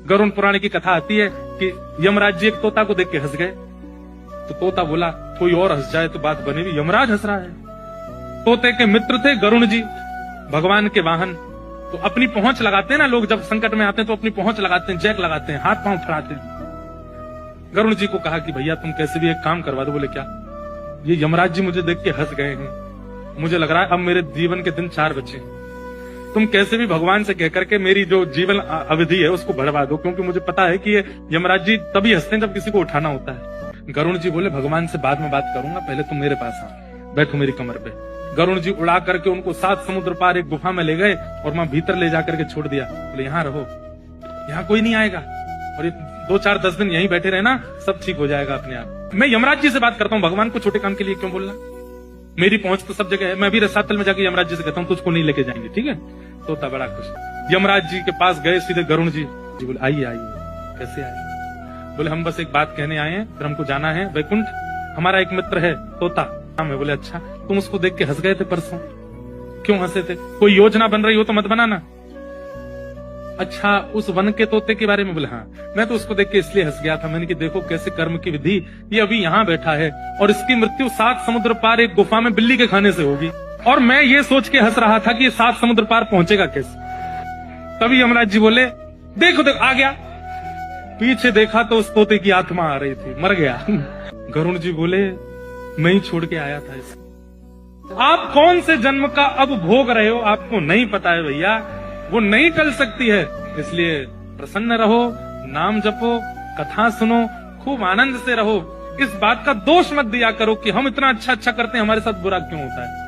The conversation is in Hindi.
गरुड़ पुराण की कथा आती है कि यमराज जी एक तोता को देख के हंस गए। तो तोता बोला कोई और हंस जाए तो बात बनेगी, यमराज हंस रहा है। तोते के मित्र थे गरुड़ जी, भगवान के वाहन। तो अपनी पहुंच लगाते हैं ना लोग, जब संकट में आते हैं तो अपनी पहुंच लगाते हैं, जैक लगाते हैं, हाथ पांव फड़ाते हैं। गरुड़ जी को कहा कि भैया तुम कैसे भी एक काम करवा दो। बोले क्या? ये यमराज जी मुझे देख के हंस गए हैं, मुझे लग रहा है अब मेरे जीवन के दिन 4 बचे। तुम कैसे भी भगवान से कहकर के मेरी जो जीवन अवधि है उसको बढ़वा दो, क्योंकि मुझे पता है कि ये यमराज जी तभी हंसते हैं जब किसी को उठाना होता है। गरुड़ जी बोले भगवान से बाद में बात करूंगा, पहले तुम मेरे पास आओ, बैठो मेरी कमर पे। गरुड़ जी उड़ा करके उनको 7 समुद्र पार एक गुफा में ले गए और वहां भीतर ले जाकर के छोड़ दिया। बोले यहाँ रहो, यहाँ कोई नहीं आएगा, और 2-4-10 दिन यहीं बैठे रहना, सब ठीक हो जाएगा अपने आप। मैं यमराज जी से बात करता हूँ, भगवान को छोटे काम के लिए क्यों बोलना? मेरी पहुंच तो सब जगह है। मैं भी रसातल में जाके यमराज जी से कहता हूँ तुझको नहीं लेके जाएंगे, ठीक है? तोता बड़ा खुश। यमराज जी के पास गए सीधे गरुड़ जी बोले आइए आइए। कैसे आए? बोले हम बस एक बात कहने आए हैं, फिर हमको जाना है वैकुंठ। हमारा एक मित्र है तोता, मैं बोले अच्छा, तुम उसको देख के हंस गए थे परसों, क्यों हंसे थे? कोई योजना बन रही हो तो मत बनाना। अच्छा, उस वन के तोते के बारे में? बोले हाँ, मैं तो उसको देख के इसलिए हंस गया था, मैंने कि देखो कैसे कर्म की विधि, ये अभी यहाँ बैठा है और इसकी मृत्यु 7 समुद्र पार एक गुफा में बिल्ली के खाने से होगी, और मैं ये सोच के हंस रहा था कि ये 7 समुद्र पार पहुंचेगा कैसे। तभी यमराज जी बोले देखो देखो आ गया। पीछे देखा तो उस तोते की आत्मा आ रही थी, मर गया। गरुड़ जी बोले मैं ही छोड़ के आया था इसे। आप कौन से जन्म का अब भोग रहे हो आपको नहीं पता है भैया, वो नहीं टल सकती है। इसलिए प्रसन्न रहो, नाम जपो, कथा सुनो, खूब आनंद से रहो। इस बात का दोष मत दिया करो कि हम इतना अच्छा करते हैं, हमारे साथ बुरा क्यों होता है।